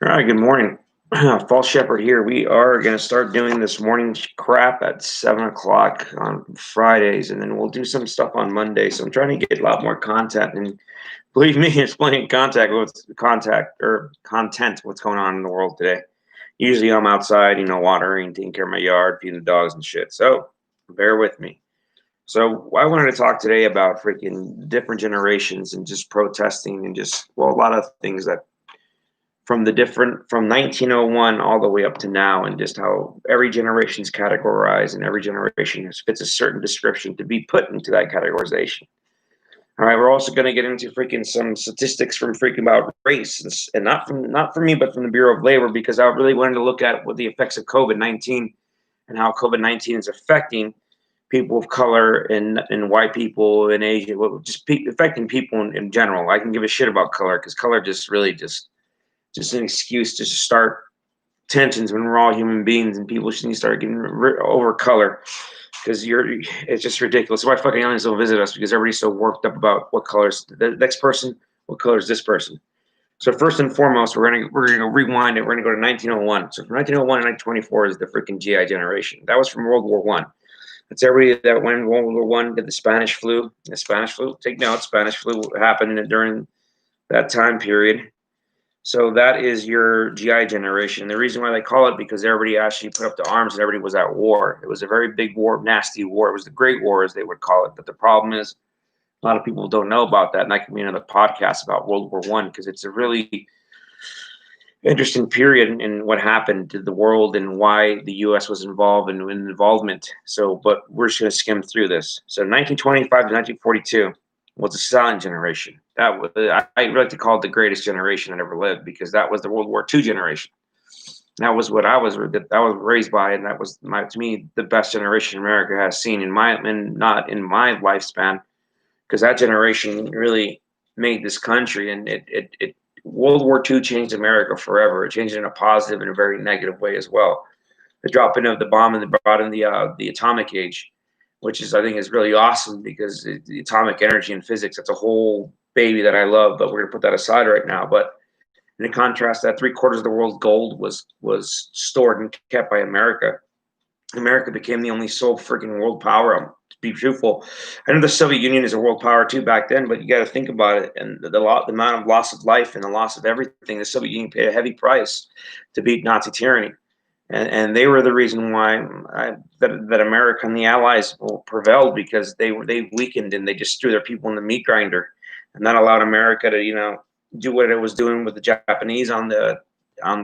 All right, good morning. Fall Shepherd here. We are going to start doing this morning crap at 7 o'clock on Fridays, and then we'll do some stuff on Monday. So I'm trying to get a lot more content, and believe me, it's plenty of content, what's going on in the world today. Usually I'm outside, watering, taking care of my yard, feeding the dogs and shit. So bear with me. So I wanted to talk today about freaking different generations and just protesting and just, well, a lot of things that from 1901 all the way up to now, and just how every generation is categorized and every generation fits a certain description to be put into that categorization. All right, we're also going to get into freaking some statistics from freaking about race, and not from me, but from the Bureau of Labor, because I really wanted to look at what the effects of COVID-19 and how COVID-19 is affecting people of color and white people and Asian, well, just affecting people in general. I can give a shit about color because color just really just an excuse to start tensions when we're all human beings, and people should need to start getting over color because it's just ridiculous. Why fucking aliens don't visit us? Because everybody's so worked up about what color's the next person, what color is this person. So first and foremost, we're gonna rewind it. We're gonna go to 1901. So from 1901 to 1924 is the freaking GI generation. That was from World War One. That's everybody that went in World War One did the Spanish flu. The Spanish flu. Take note. Spanish flu happened during that time period. So that is your GI generation. The reason why they call it, because everybody actually put up the arms and everybody was at war. It was a very big war, nasty war. It was the Great War, as they would call it. But the problem is, a lot of people don't know about that. And that can be another podcast about World War One, because it's a really interesting period in what happened to the world and why the U.S. was involved in involvement. So, but we're just going to skim through this. So, 1925 to 1942 was the silent generation. That was, I like to call it the greatest generation that ever lived, because that was the World War II generation. That was what I was raised by, and that was to me the best generation America has seen not in my lifespan, because that generation really made this country, and it World War II changed America forever. It changed it in a positive and a very negative way as well. The dropping of the bomb and brought in the atomic age, which is, I think, is really awesome, because the atomic energy and physics, that's a whole baby that I love, but we're gonna put that aside right now. But in contrast, that three-quarters of the world's gold was stored and kept by America. America became the only sole freaking world power. To be truthful, I know the Soviet Union is a world power too back then, but you got to think about it, and the amount of loss of life and the loss of everything. The Soviet Union paid a heavy price to beat Nazi tyranny, and they were the reason why that America and the Allies prevailed, because they weakened and they just threw their people in the meat grinder, and that allowed America to do what it was doing with the Japanese on the on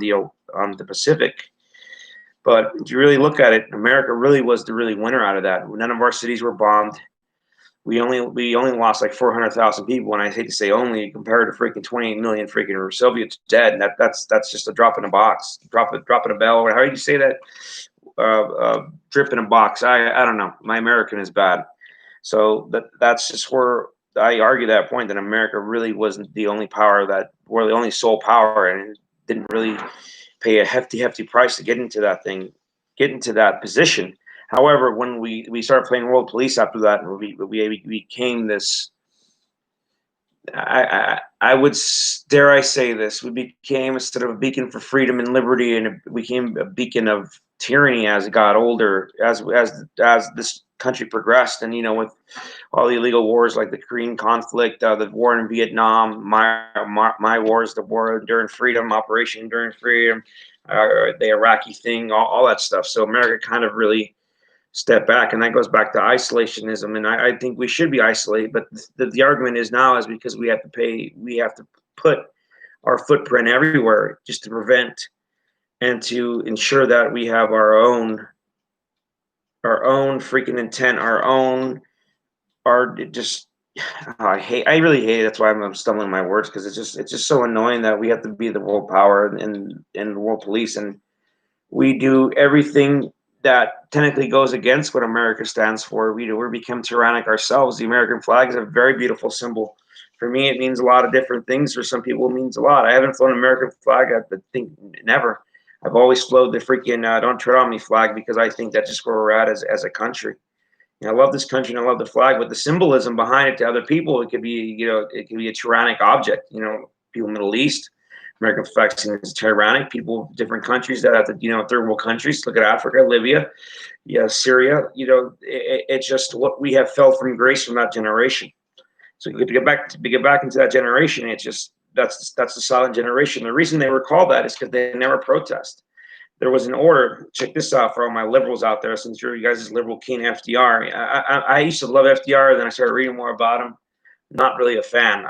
the Pacific. But if you really look at it, America really was the really winner out of that. None of our cities were bombed. We only lost like 400,000 people, and I hate to say only, compared to freaking 28 million freaking Soviets dead. And that's just a drop in a box, drop in a bell. Or how do you say that? Drip in a box. I don't know. My American is bad. So that's just where I argue that point, that America really wasn't the only power, that we're the only sole power, and didn't really pay a hefty price to get into that position. However, when we started playing world police after that, and we became this, I would dare I say this, we became, instead of a beacon for freedom and liberty, and it became a beacon of tyranny as it got older, as this country progressed. And with all the illegal wars like the Korean conflict, the war in Vietnam, my wars, the war Enduring Freedom, Operation Enduring Freedom, the Iraqi thing, all that stuff. So America kind of really step back, and that goes back to isolationism. And I think we should be isolated, but the argument is now is because we have to put our footprint everywhere, just to prevent and to ensure that we have our own freaking intent, our just I really hate it. That's why I'm stumbling my words, because it's just so annoying that we have to be the world power and the world police, and we do everything that technically goes against what America stands for. We become tyrannic ourselves. The American flag is a very beautiful symbol. For me, it means a lot of different things. For some people, it means a lot. I haven't flown an American flag, I think, never. I've always flown the freaking "Don't Tread on Me" flag, because I think that's just where we're at as a country. I love this country and I love the flag, but the symbolism behind it to other people, it could be a tyrannic object. People in the Middle East, American flag is tyrannic. People, different countries that have to, third world countries. Look at Africa, Libya, Syria. It's just what we have fell from grace from that generation. So to get back into that generation, it's just that's the silent generation. The reason they were called that is because they never protest. There was an order. Check this out for all my liberals out there. Since you guys is liberal king FDR, I used to love FDR. Then I started reading more about him. Not really a fan.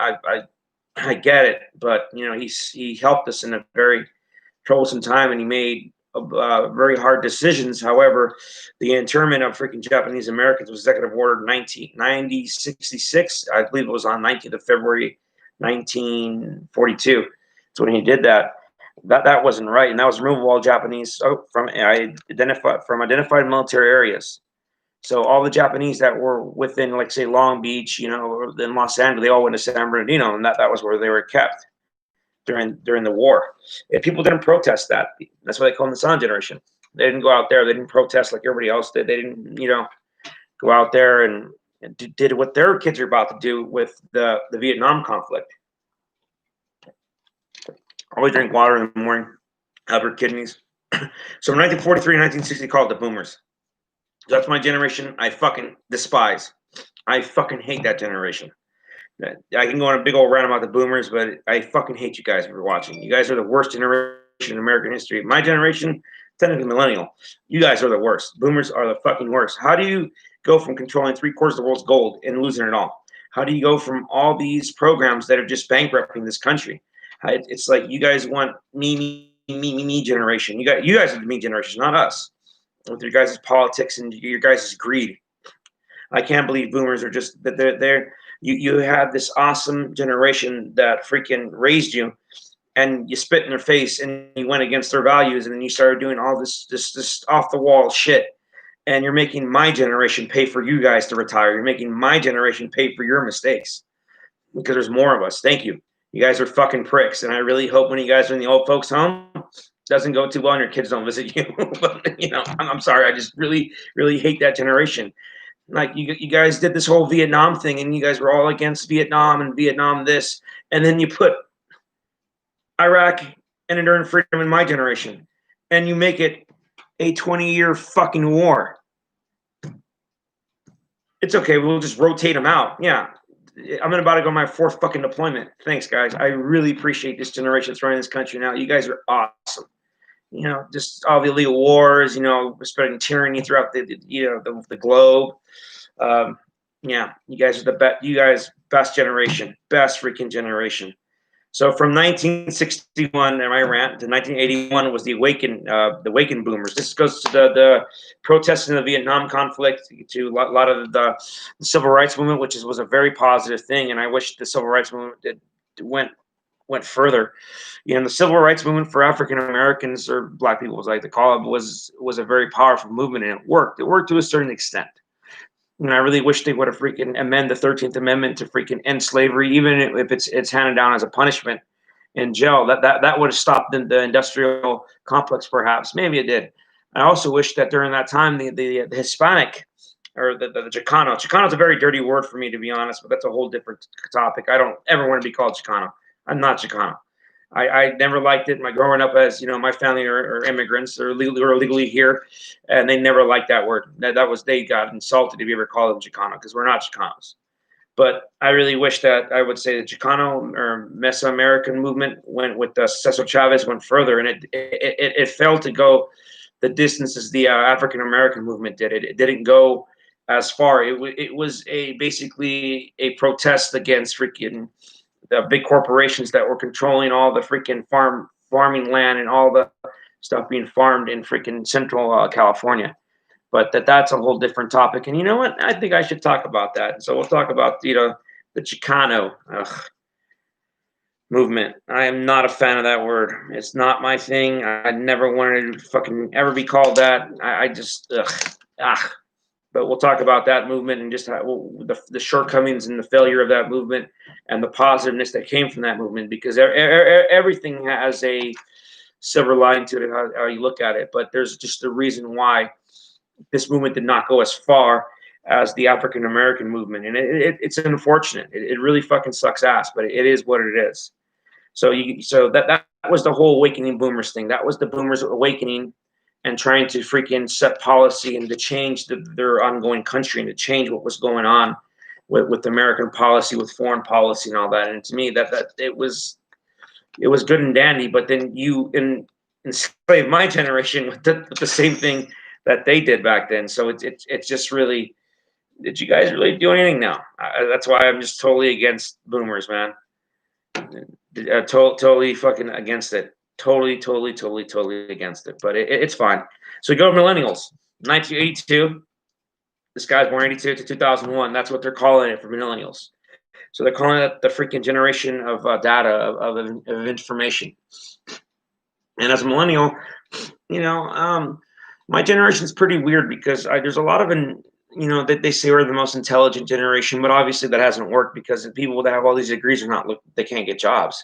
I get it, but he helped us in a very troublesome time, and he made very hard decisions. However, the internment of freaking Japanese Americans was Executive Order 1966. I believe it was on 19th of February 1942. That's when he did that. That wasn't right, and that was removal of all Japanese from identified military areas. So all the Japanese that were within, like, say, Long Beach, or in Los Angeles, they all went to San Bernardino, and that was where they were kept during the war. If people didn't protest that, that's why they call them the silent generation. They didn't go out there. They didn't protest like everybody else did. They didn't, go out there and did what their kids are about to do with the Vietnam conflict. Always drink water in the morning, have her kidneys. So in 1943, 1960, called the boomers. That's my generation. I fucking despise. I fucking hate that generation. I can go on a big old rant about the boomers, but I fucking hate you guys for watching. You guys are the worst generation in American history. My generation, technically millennial. You guys are the worst. Boomers are the fucking worst. How do you go from controlling 3/4 of the world's gold and losing it all? How do you go from all these programs that are just bankrupting this country? It's like you guys want me generation. You guys are the me generation, not us. With your guys' politics and your guys' greed. I can't believe boomers are just that they're you have this awesome generation that freaking raised you, and you spit in their face and you went against their values, and then you started doing all this off the wall shit, and you're making my generation pay for you guys to retire. You're making my generation pay for your mistakes because there's more of us. Thank you. You guys are fucking pricks, and I really hope when you guys are in the old folks' home, doesn't go too well and your kids don't visit you. But I'm sorry. I just really, really hate that generation. Like you guys did this whole Vietnam thing, and you guys were all against Vietnam and Vietnam this, and then you put Iraq and enduring freedom in my generation, and you make it a 20-year fucking war. It's okay. We'll just rotate them out. Yeah. I'm about to go on my 4th fucking deployment. Thanks, guys. I really appreciate this generation that's running this country now. You guys are awesome. Just all the illegal wars, spreading tyranny throughout the globe. Yeah, you guys are the best. You guys, best generation, best freaking generation. So from 1961, and my rant, to 1981 was the awakened boomers. This goes to the protests in the Vietnam conflict, to a lot of the civil rights movement, which was a very positive thing. And I wish the civil rights movement went further. The civil rights movement for African Americans, or Black people, as I like to call it, was a very powerful movement, and it worked. It worked to a certain extent. And I really wish they would have freaking amend the 13th Amendment to freaking end slavery, even if it's handed down as a punishment in jail. That would have stopped the industrial complex, perhaps. Maybe it did. I also wish that during that time, the Hispanic, or the Chicano. Chicano is a very dirty word for me, to be honest, but that's a whole different topic. I don't ever want to be called Chicano. I'm not Chicano. I never liked it. My growing up, as my family are immigrants, or illegally here, and they never liked that word. They got insulted if you ever called them Chicano, because we're not Chicanos. But I really wish that I would say the Chicano or Mesoamerican movement went with Cesar Chavez went further, and it failed to go the distances the African American movement did. It didn't go as far. It was basically a protest against freaking the big corporations that were controlling all the freaking farming land and all the stuff being farmed in freaking central California. But that's a whole different topic. And you know what? I think I should talk about that. So we'll talk about the Chicano movement. I am not a fan of that word. It's not my thing. I never wanted to fucking ever be called that. I just But we'll talk about that movement and just how, the shortcomings and the failure of that movement, and the positiveness that came from that movement, because everything has a silver lining to it, how you look at it. But there's just a reason why this movement did not go as far as the African American movement. And it's unfortunate. It really fucking sucks ass, but it is what it is. So that was the whole awakening boomers thing. That was the boomers awakening and trying to freaking set policy and to change their ongoing country and to change what was going on with American policy, with foreign policy and all that. And to me, that it was good and dandy. But then you enslave my generation with the same thing that they did back then. So it's just really, did you guys really do anything now? That's why I'm just totally against boomers, man. Totally fucking against it. Totally against it. But it's fine. So we go to millennials. 1982. This guy's born 82 to 2001. That's what they're calling it for millennials. So they're calling it the freaking generation of data, of information. And as a millennial, my generation's pretty weird because there's a lot of that they say we're the most intelligent generation, but obviously that hasn't worked because the people that have all these degrees they can't get jobs.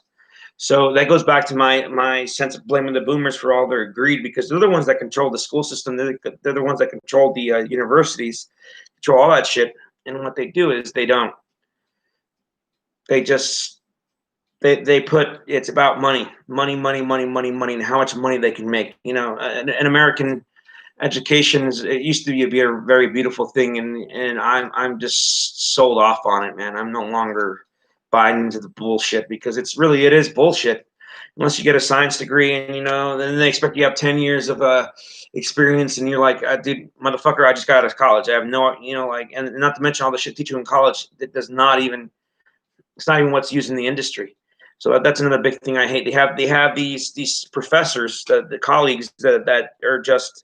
So that goes back to my sense of blaming the boomers for all their greed, because they're the ones that control the school system. They're the ones that control the universities, control all that shit. And what they do is they put, it's about money, and how much money they can make. An American education it used to be a very beautiful thing, and I'm just sold off on it, man. I'm no longer buying into the bullshit, because it is bullshit. Unless you get a science degree and then they expect you to have 10 years of experience, and you're like, dude, motherfucker, I just got out of college. I have no, and not to mention all the shit teach you in college that it's not even what's used in the industry. So that's another big thing I hate. They have these professors, the colleagues that are just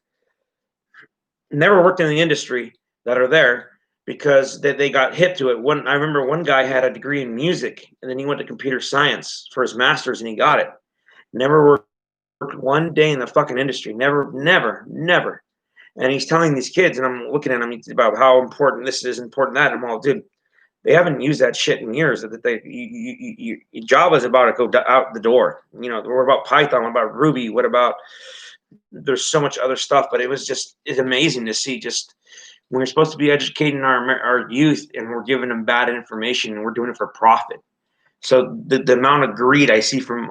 never worked in the industry, that are there because they got hip to it. I remember one guy had a degree in music, and then he went to computer science for his master's, and he got it. Never worked one day in the fucking industry. Never. And he's telling these kids, and I'm looking at him about how important this is, important that. And I'm all, dude, they haven't used that shit in years. Java's about to go out the door. What about Python? What about Ruby? What about, there's so much other stuff, but it's amazing to see just when we're supposed to be educating our youth and we're giving them bad information and we're doing it for profit. So the amount of greed I see from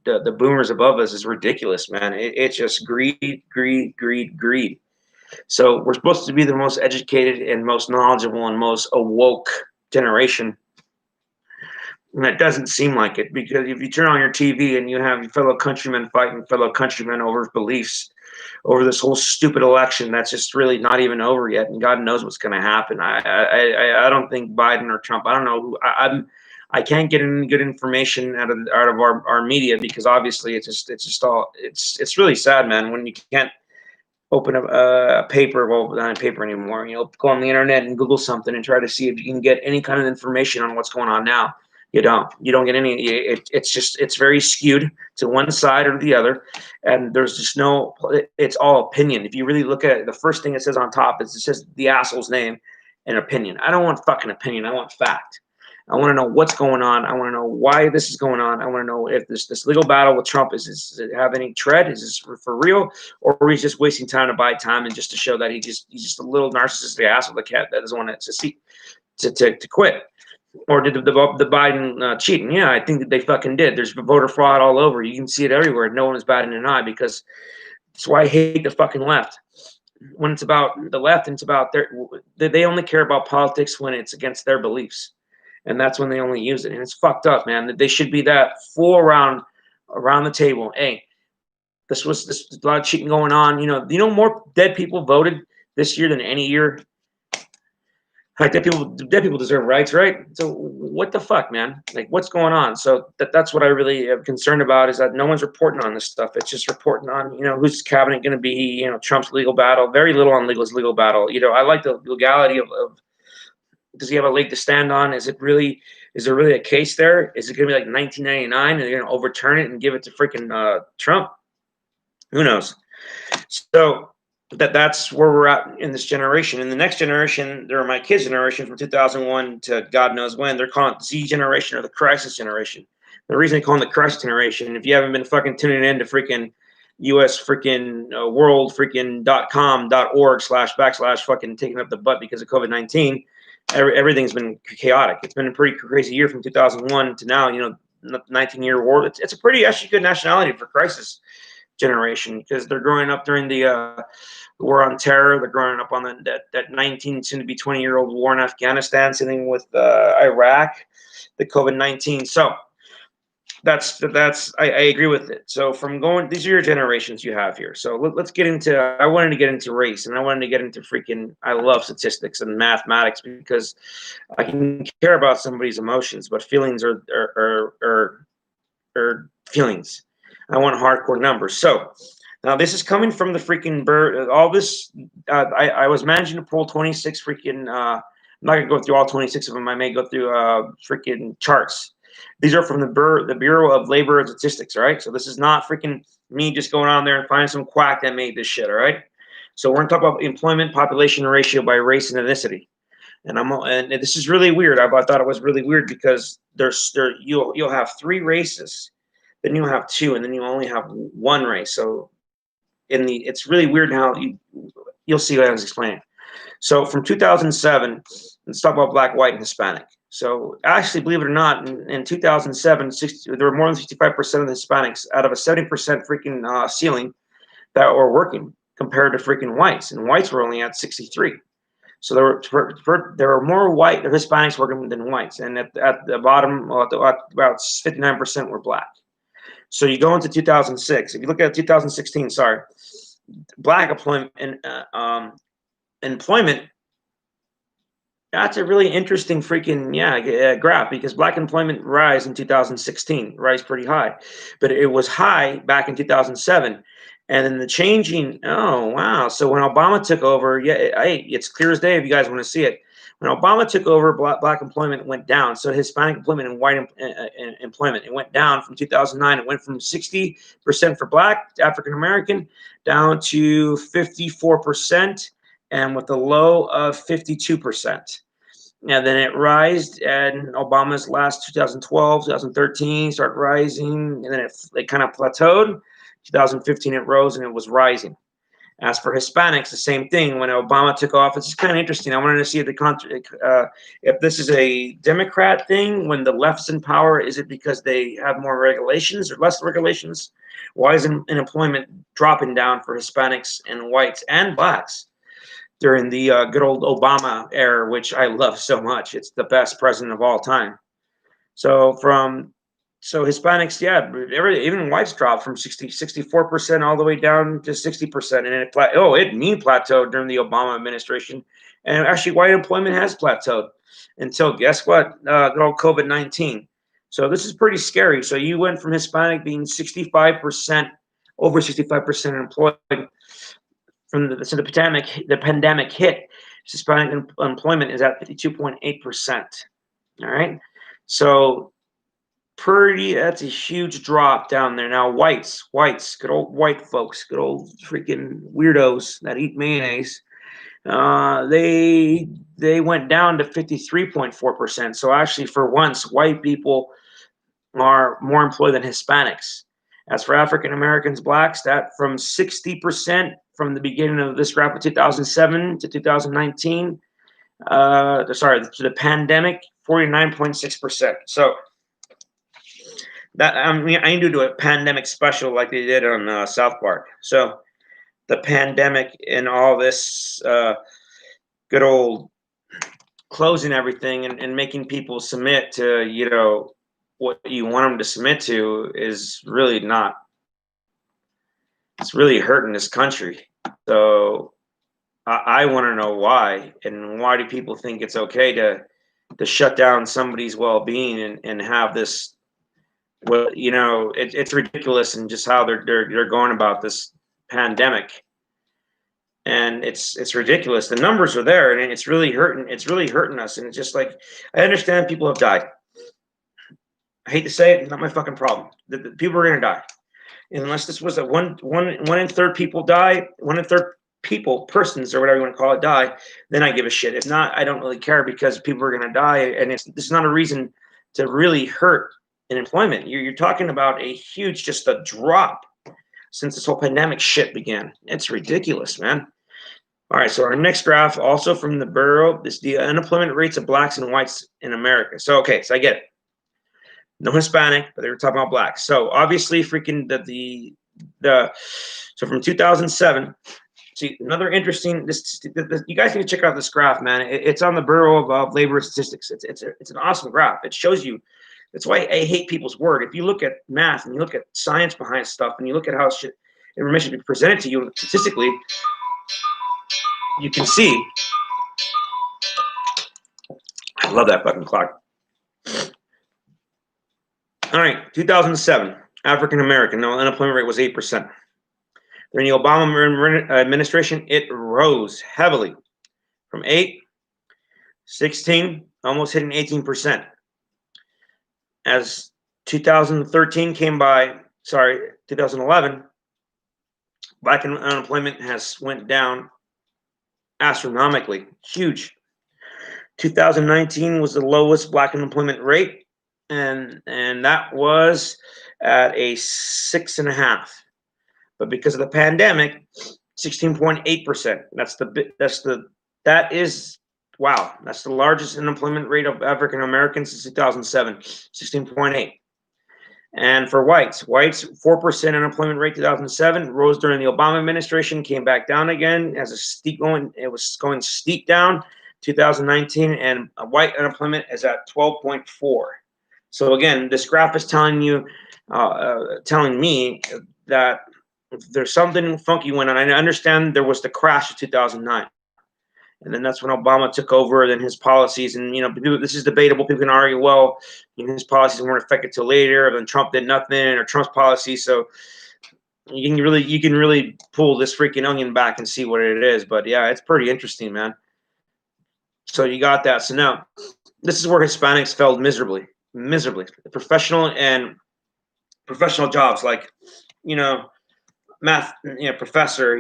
the boomers above us is ridiculous, man. It's just greed. So we're supposed to be the most educated and most knowledgeable and most awoke generation. And that doesn't seem like it, because if you turn on your TV and you have your fellow countrymen fighting fellow countrymen over beliefs, over this whole stupid election that's just really not even over yet, and God knows what's going to happen. I don't think Biden or Trump. I don't know. I can't get any good information out of our media, because obviously it's really sad, man, when you can't open a paper, well, not a paper anymore. Go on the internet and Google something and try to see if you can get any kind of information on what's going on now. You don't get any. It's very skewed to one side or the other, and there's just no. It's all opinion. If you really look at it, the first thing it says on top is it says the asshole's name and opinion. I don't want fucking opinion. I want fact. I want to know what's going on. I want to know why this is going on. I want to know if this legal battle with Trump does it have any tread? Is this for real, or he's just wasting time to buy time and just to show that he's just a little narcissistic asshole, the cat that doesn't want to quit. Or did the Biden cheating? Yeah, I think that they fucking did. There's voter fraud all over. You can see it everywhere. No one is batting an eye, because that's why I hate the fucking left. When it's about the left and it's about they only care about politics when it's against their beliefs. And that's when they only use it. And it's fucked up, man. They should be that full around the table. Hey, this a lot of cheating going on. More dead people voted this year than any year. Like, dead people deserve rights, right? So what the fuck, man? Like, what's going on? So that's what I really am concerned about, is that no one's reporting on this stuff. It's just reporting on, who's cabinet going to be, Trump's legal battle. Very little on legal battle. I like the legality of does he have a leg to stand on? Is there really a case there? Is it going to be like 1999 and they're going to overturn it and give it to freaking Trump? Who knows? So that's where we're at in this generation. In the next generation, they're my kids' generation from 2001 to God knows when. They're calling it the Z generation or the crisis generation. The reason they call it the crisis generation, if you haven't been fucking tuning in to freaking US freaking world freaking .com.org // fucking taking up the butt because of COVID-19, everything's been chaotic. It's been a pretty crazy year from 2001 to now. 19-year war. It's a pretty actually good nationality for crisis generation because they're growing up during the war on terror. They're growing up on that 19 soon to be 20-year-old war in Afghanistan, sitting with Iraq, the COVID-19. So that's I agree with it. So from going, these are your generations you have here. So let's get into. I wanted to get into race, and I wanted to get into freaking. I love statistics and mathematics because I can care about somebody's emotions, but feelings are feelings. I want hardcore numbers. So now this is coming from the freaking bird. All this, I was managing to pull 26 freaking. I'm not gonna go through all 26 of them. I may go through freaking charts. These are from the Bureau of Labor and Statistics. All right. So this is not freaking me just going on there and finding some quack that made this shit. All right. So we're gonna talk about employment population ratio by race and ethnicity. And this is really weird. I thought it was really weird because you'll have three races, then you'll have two, and then you only have one race. So it's really weird how you'll see what I was explaining. So from 2007, let's talk about black, white, and Hispanic. So actually, believe it or not, in 2007, there were more than 65% of the Hispanics out of a 70% freaking ceiling that were working compared to freaking whites, and whites were only at 63. So there were more white Hispanics working than whites, and at the bottom, about 59% were black. So you go into 2006. If you look at 2016, sorry, black employment. That's a really interesting freaking graph because black employment rise in 2016, rise pretty high, but it was high back in 2007. And then the changing, oh wow! So when Obama took over, it's clear as day if you guys want to see it. When Obama took over, black employment went down. So Hispanic employment and white employment, it went down from 2009. It went from 60% for black African American down to 54%, and with a low of 52%. And then it rised, and Obama's last 2012, 2013 started rising, and then it kind of plateaued. 2015 it rose and it was rising. As for Hispanics, the same thing. When Obama took office, it's kind of interesting. I wanted to see if this is a Democrat thing. When the left's in power, is it because they have more regulations or less regulations? Why is unemployment dropping down for Hispanics and whites and blacks during the good old Obama era, which I love so much? It's the best president of all time. So Hispanics, even whites dropped from 64% all the way down to 60%, and it plateaued during the Obama administration, and actually white employment has plateaued until guess what? Good old COVID-19. So this is pretty scary. So you went from Hispanic being 65%, over 65% employed from the pandemic hit. Hispanic employment is at 52.8%. All right, so that's a huge drop down there. Now whites, good old white folks, good old freaking weirdos that eat mayonnaise. They went down to 53.4%. So actually, for once, white people are more employed than Hispanics. As for African Americans, blacks, that from 60% from the beginning of this graph of 2007 to 2019, to the pandemic, 49.6%. So that I need to do a pandemic special like they did on South Park. So the pandemic and all this good old closing everything and making people submit to what you want them to submit to is really not. It's really hurting this country. So I want to know why, and why do people think it's okay to shut down somebody's well-being and have this? Well, it's ridiculous, and just how they're going about this pandemic, and it's ridiculous. The numbers are there, and it's really hurting. It's really hurting us, and it's just like, I understand people have died. I hate to say it, not my fucking problem. The people are gonna die, unless this was a one in third people die, 1 in third persons or whatever you want to call it die. Then I give a shit. If not, I don't really care because people are gonna die, and it's not a reason to really hurt in employment. You're talking about a huge, just a drop since this whole pandemic shit began. It's ridiculous, man. All right, so our next graph, also from the Bureau, is the unemployment rates of blacks and whites in America. So I get it. No Hispanic, but they were talking about black. So obviously, freaking so from 2007. See, another interesting. You guys need to check out this graph, man. It's on the Bureau of Labor Statistics. It's an awesome graph. It shows you. That's why I hate people's word. If you look at math and you look at science behind stuff, and you look at how information is presented to you statistically, you can see. I love that fucking clock. All right, 2007, African American. No, unemployment rate was 8%. During the Obama administration, it rose heavily from 8, 16, almost hitting 18%. As 2013 came by, 2011, black unemployment has went down astronomically, huge. 2019 was the lowest black unemployment rate, and that was at a 6.5. But because of the pandemic, 16.8%. That is wow. That's the largest unemployment rate of African Americans since 2007, 16.8. And for whites, 4% unemployment rate 2007, rose during the Obama administration, came back down again as a steep going. It was going steep down 2019, and white unemployment is at 12.4. So again, this graph is telling you, telling me that there's something funky went on. I understand there was the crash of 2009. And then that's when Obama took over, then his policies, and this is debatable. People can argue, well, his policies weren't effective till later, or then Trump did nothing, or Trump's policy. So you can really pull this freaking onion back and see what it is. But yeah, it's pretty interesting, man. So you got that. So now this is where Hispanics failed miserably. Professional jobs like, math, professor,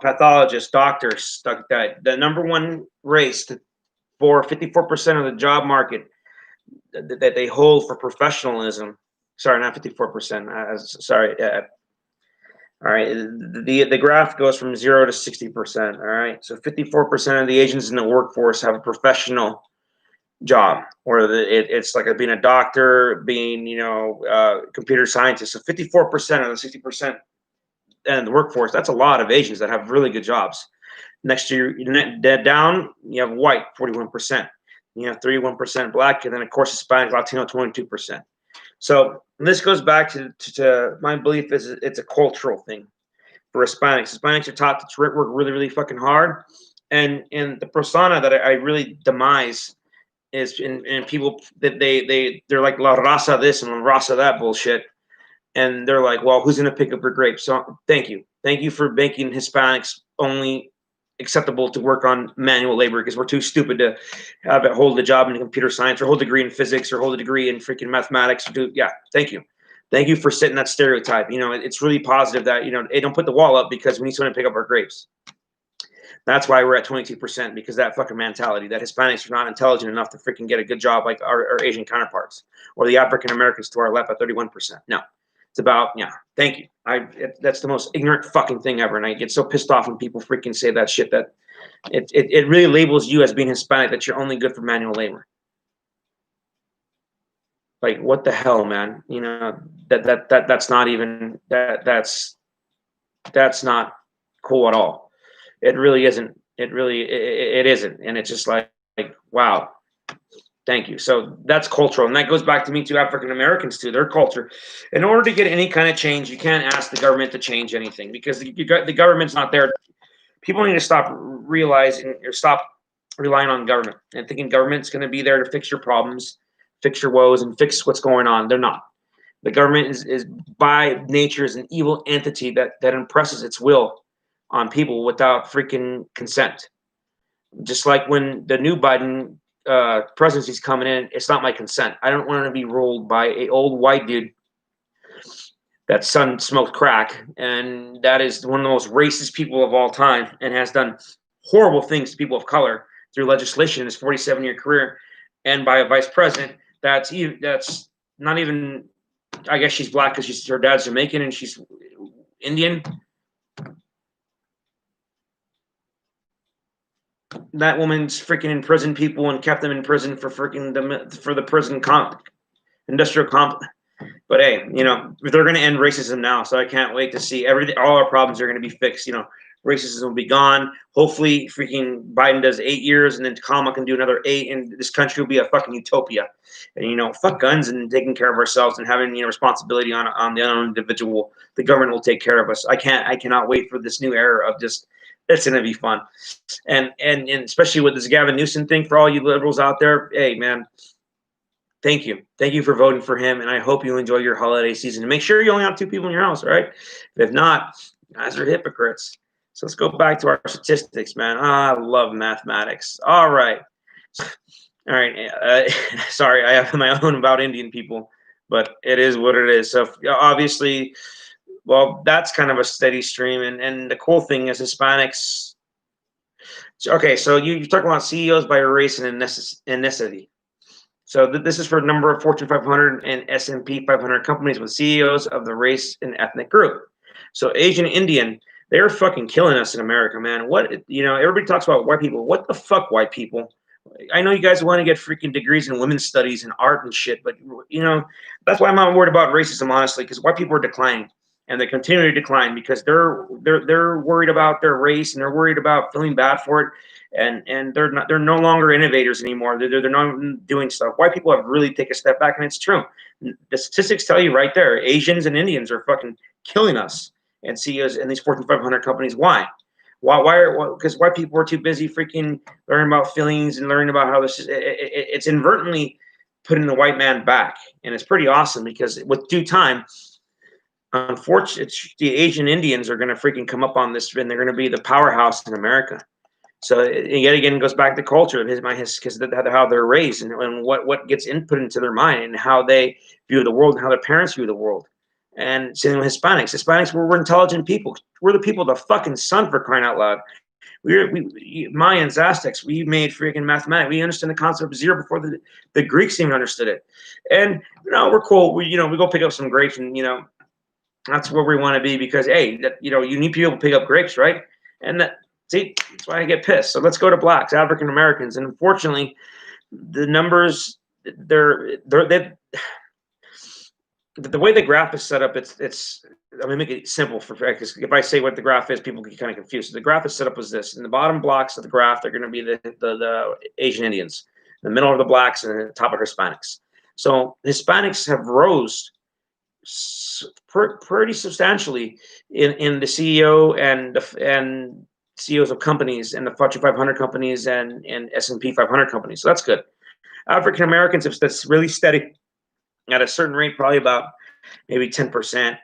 pathologist, doctors, stuff like that. The number one race for 54% of the job market that they hold for professionalism. Sorry, not 54%. Sorry. All right. The graph goes from 0 to 60%. All right. So 54% of the Asians in the workforce have a professional job, or it's like being a doctor, being computer scientist. So 54% of the 60% and the workforce, that's a lot of Asians that have really good jobs. Next year, down, you have white, 41%. You have 31% black, and then of course Hispanic, Latino, 22%. So this goes back to my belief is it's a cultural thing for Hispanics. Hispanics are taught to work really, really fucking hard, and the persona that I really demise is in people that they're like La Raza this and La Raza that bullshit. And they're like, well, who's going to pick up your grapes? So thank you for making Hispanics only acceptable to work on manual labor, because we're too stupid to have it hold a job in computer science, or hold a degree in physics, or hold a degree in freaking mathematics. Thank you for setting that stereotype. It's really positive that hey, don't put the wall up because we need someone to pick up our grapes. That's why we're at 22%, because that fucking mentality that Hispanics are not intelligent enough to freaking get a good job like our Asian counterparts, or the African Americans to our left at 31%. No. It's about, thank you. That's the most ignorant fucking thing ever. And I get so pissed off when people freaking say that shit, that it really labels you as being Hispanic, that you're only good for manual labor. Like, what the hell, man? That's not even, that's not cool at all. It really isn't. It isn't. And it's just like, wow. Thank you. So that's cultural. And that goes back to me too, African Americans too, their culture. In order to get any kind of change, you can't ask the government to change anything, because the government's not there. People need to stop realizing, or stop relying on government and thinking government's going to be there to fix your problems, fix your woes, and fix what's going on. They're not. The government is by nature is an evil entity that impresses its will on people without freaking consent. Just like when the new Biden presidency's coming in, it's not my consent. I don't want to be ruled by a old white dude that son smoked crack, and that is one of the most racist people of all time, and has done horrible things to people of color through legislation in his 47-year career, and by a vice president that's not even, I guess she's black because her dad's Jamaican and she's Indian. that woman's freaking imprisoned people and kept them in prison for freaking the prison industrial complex. But hey, they're going to end racism now, so I can't wait to see everything. All our problems are going to be fixed. Racism will be gone. Hopefully, freaking Biden does 8 years, and then Kamala can do another 8, and this country will be a fucking utopia. And fuck guns and taking care of ourselves and having responsibility on the own individual. The government will take care of us. I cannot wait for this new era of just. It's gonna be fun, and especially with this Gavin Newsom thing for all you liberals out there. Hey, man. Thank you for voting for him, and I hope you enjoy your holiday season. And make sure you only have 2 people in your house, right? If not, you guys are hypocrites. So let's go back to our statistics, man. I love mathematics. All right. Sorry, I have my own about Indian people, but it is what it is. So obviously, well, that's kind of a steady stream. And the cool thing is Hispanics. Okay, so you're talking about CEOs by race and ethnicity. So this is for a number of Fortune 500 and S&P 500 companies with CEOs of the race and ethnic group. So Asian Indian, they're fucking killing us in America, man. Everybody talks about white people. What the fuck, white people? I know you guys want to get freaking degrees in women's studies and art and shit, but that's why I'm not worried about racism, honestly, because white people are declining, and they continue to decline because they're worried about their race, and they're worried about feeling bad for it, and they're no longer innovators anymore. They're not doing stuff. White people have really taken a step back, and it's true. The statistics tell you right there, Asians and Indians are fucking killing us, and CEOs in these Fortune 500 companies. Why? Because white people are too busy freaking learning about feelings and learning about how this is. It's inadvertently putting the white man back, and it's pretty awesome because with due time, unfortunately, the Asian Indians are going to freaking come up on this, and they're going to be the powerhouse in America. So yet again, it goes back to culture of because how they're raised and what gets input into their mind and how they view the world and how their parents view the world. And same with Hispanics. Hispanics, we're intelligent people. We're the people of the fucking sun, for crying out loud. We Mayans, Aztecs, we made freaking mathematics. We understand the concept of zero before the Greeks even understood it. And we're cool. We go pick up some grapes, and that's where we want to be because hey, you need people to pick up grapes, right? And that's why I get pissed. So let's go to blacks, African Americans, and unfortunately, the numbers the way the graph is set up, it's. I'm gonna make it simple because if I say what the graph is, people get kind of confused. So the graph is set up as this: in the bottom blocks of the graph, they're going to be the Asian Indians, in the middle of the blacks, and the top of Hispanics. So Hispanics have rose pretty substantially in the CEO and CEOs of companies and the Fortune 500 companies and S&P 500 companies. So that's good. African Americans, that's really steady at a certain rate, probably about maybe 10%.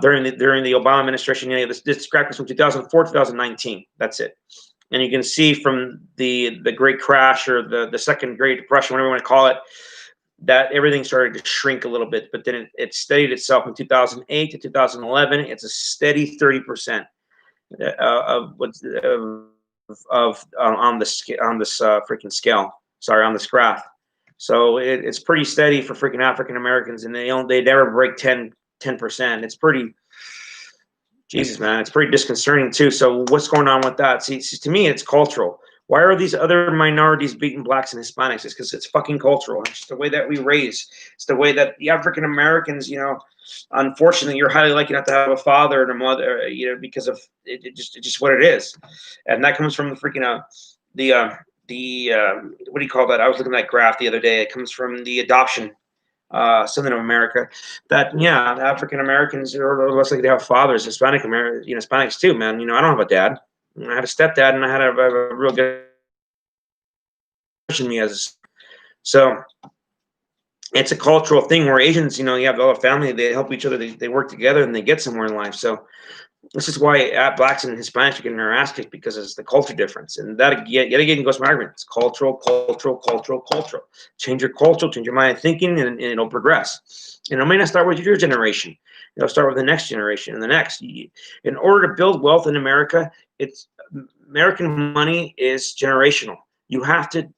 During the Obama administration, this graph is from 2004 to 2019. That's it. And you can see from the Great Crash or the Second Great Depression, whatever you want to call it, that everything started to shrink a little bit, but then it steadied itself in 2008 to 2011. It's a steady 30% on this freaking scale. Sorry, on this graph. So it's pretty steady for freaking African Americans, and they never break 10%. It's pretty, Jesus, man, it's pretty disconcerting too. So what's going on with that? See, to me, it's cultural. Why are these other minorities beating blacks and Hispanics? It's because it's fucking cultural. It's just the way that we raise. It's the way that the African Americans, unfortunately, you're highly likely not to have a father and a mother, because of it just what it is, and that comes from the freaking what do you call that? I was looking at that graph the other day. It comes from the adoption Southern America. That African Americans are less likely to have fathers. Hispanics too, man. I don't have a dad. I had a stepdad, and I had a real good me as so. It's a cultural thing where Asians, you have all a family, they help each other, they work together, and they get somewhere in life. So this is why blacks and Hispanics are getting their ass kicked, because it's the culture difference. And that yet again goes to my argument. It's cultural. Change your culture, change your mind of thinking, and it'll progress. And it may not start with your generation. It'll start with the next generation and the next. In order to build wealth in America, American money is generational. You have to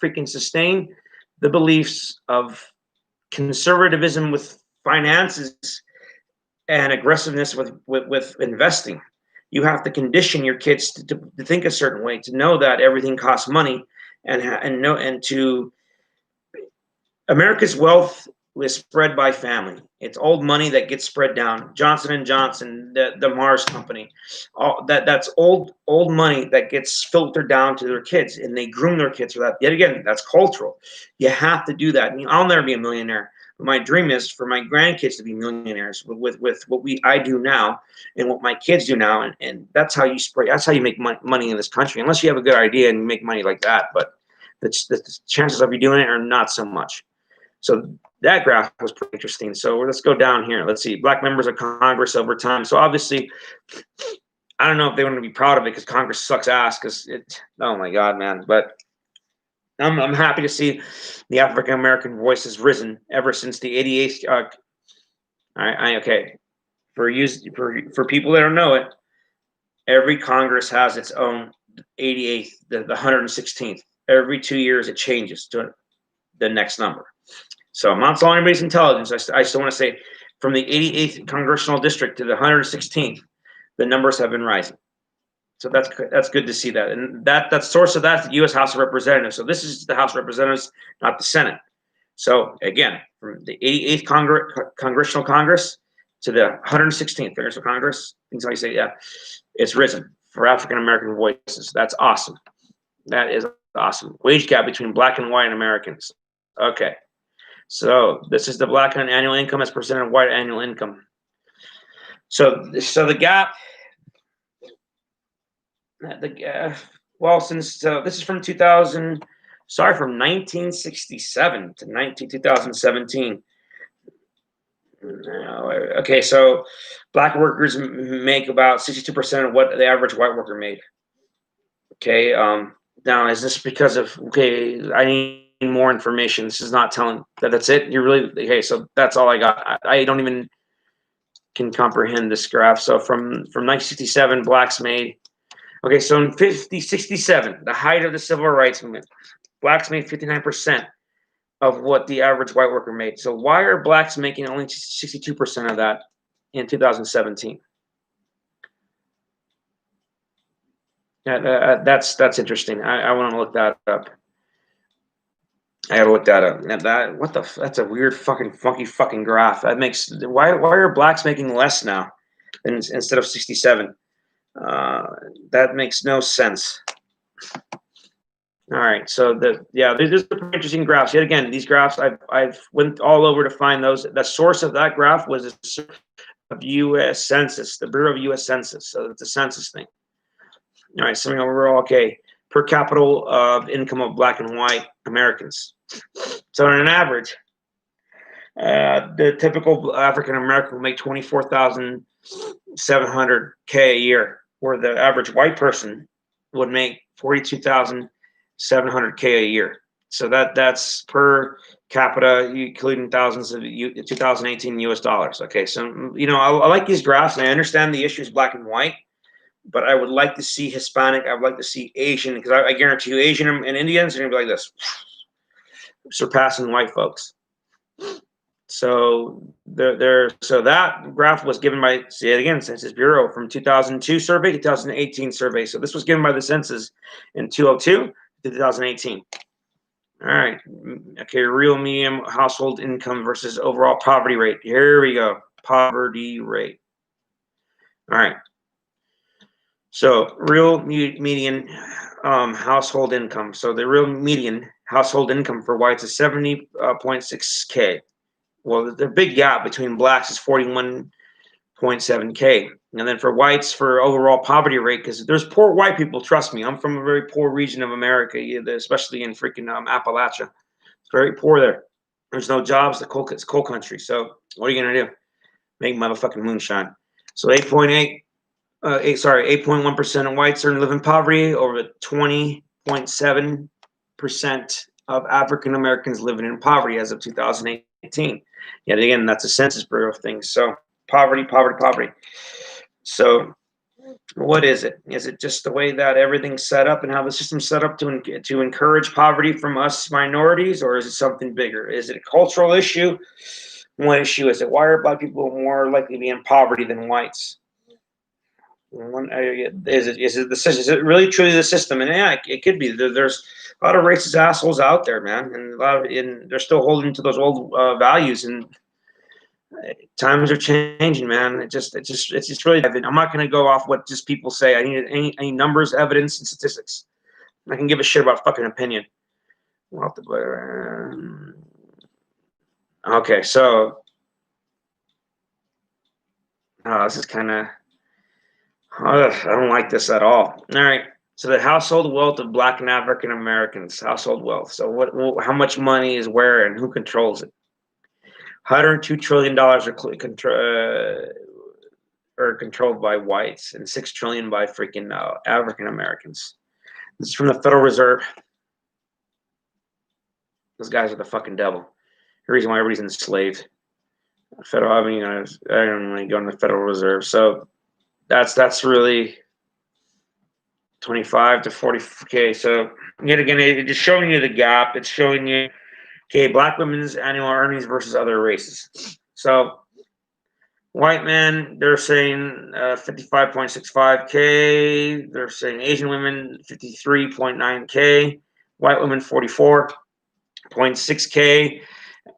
freaking sustain the beliefs of conservatism with finances and aggressiveness with investing. You have to condition your kids to think a certain way, to know that everything costs money, and to America's wealth is spread by family. It's old money that gets spread down. Johnson and Johnson, the Mars company, all that's old money that gets filtered down to their kids, and they groom their kids for that. Yet again, that's cultural. You have to do that. I mean, I'll never be a millionaire. But my dream is for my grandkids to be millionaires with what I do now and what my kids do now, and that's how you spread. That's how you make money in this country. Unless you have a good idea and make money like that, but the chances of you doing it are not so much. So that graph was pretty interesting. So let's go down here. Let's see, black members of Congress over time. So obviously, I don't know if they want to be proud of it because Congress sucks ass. Because it, oh my God, man. But I'm happy to see the African American voice has risen ever since the 88th. Okay, for people that don't know it, every Congress has its own 88th, the 116th. Every 2 years it changes to the next number. So I'm not selling anybody's intelligence. I still want to say from the 88th congressional district to the 116th, the numbers have been rising. So that's good to see that. And that source of that's the U.S. House of Representatives. So this is the House of Representatives, not the Senate. So again, from the 88th Congressional Congress to the 116th Congressional Congress, things like you say, yeah, it's risen for African American voices. That's awesome. That is awesome. Wage gap between black and white Americans. Okay. So this is the black annual income as percent of white annual income. So the gap, well, since this is from 2000, sorry, from 1967 to 2017. Okay, so black workers make about 62% of what the average white worker made. Okay, now is this because of, okay, I need more information. This is not telling that's it. You really, okay, so that's all I got. I don't even can comprehend this graph. So from 1967, blacks made, okay, so in 67, the height of the civil rights movement, blacks made 59% of what the average white worker made. So why are blacks making only 62% of that in 2017? That's interesting. I want to look that up. I gotta look that up. That's a weird fucking funky fucking graph. That makes why are blacks making less now instead of 67? That makes no sense. All right, so there's pretty interesting graphs. Yet again, these graphs I've went all over to find those. The source of that graph was of U.S. Census, the Bureau of U.S. Census. So it's a census thing. All right, so we're all okay. Per capita income of black and white Americans. So on an average, the typical African American will make $24,700 a year, where the average white person would make $42,700 a year. So that's per capita, including thousands of 2018 US dollars. Okay, so I like these graphs, and I understand the issue is black and white, but I would like to see Hispanic. I would like to see Asian, because I guarantee you, Asian and Indians are gonna be like this, surpassing white folks. So so that graph was given by, say it again, Census Bureau from 2002 survey to 2018 survey. So this was given by the census in 2002 to 2018. All right. Okay, real medium household income versus overall poverty rate. Here we go. Poverty rate. All right. So real median household income. So the real median household income for whites is 70.6K. Well, the big gap between blacks is 41.7K. And then for whites, for overall poverty rate, because there's poor white people, trust me, I'm from a very poor region of America, especially in freaking Appalachia. It's very poor there. There's no jobs, it's coal country. So what are you going to do? Make motherfucking moonshine. So 8.1% of whites live in poverty, over 20.7% of African Americans living in poverty as of 2018. Yet again, that's a Census Bureau thing. So poverty. So what is it? Is it just the way that everything's set up and how the system's set up to encourage poverty from us minorities, or is it something bigger? Is it a cultural issue? What issue is it? Why are black people more likely to be in poverty than whites? Is it really truly the system? And yeah, it could be. There's a lot of racist assholes out there, man, and they're still holding to those old values. And times are changing, man. It's just really. I'm not going to go off what just people say. I need any numbers, evidence, and statistics. I can give a shit about fucking opinion. Okay, so this is kind of. I don't like this at all. All right. So the household wealth of Black and African Americans, household wealth. So how much money is where and who controls it? $102 trillion are controlled by whites and $6 trillion by freaking African Americans. This is from the Federal Reserve. Those guys are the fucking devil. The reason why everybody's enslaved. I don't really go in the Federal Reserve. So that's really 25 to 40K. So yet again, it's just showing you the gap. It's showing you, okay, Black women's annual earnings versus other races. So white men, they're saying 55.65K. They're saying Asian women 53.9K. White women 44.6K.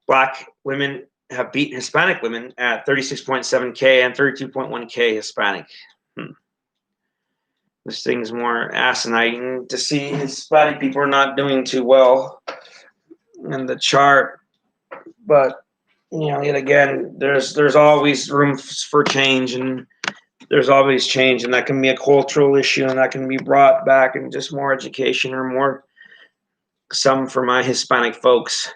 Black women have beaten Hispanic women at 36.7K and 32.1K Hispanic. This thing's more asinine to see Hispanic people are not doing too well in the chart. But, yet again, there's always room for change, and there's always change, and that can be a cultural issue, and that can be brought back in just more education or some for my Hispanic folks.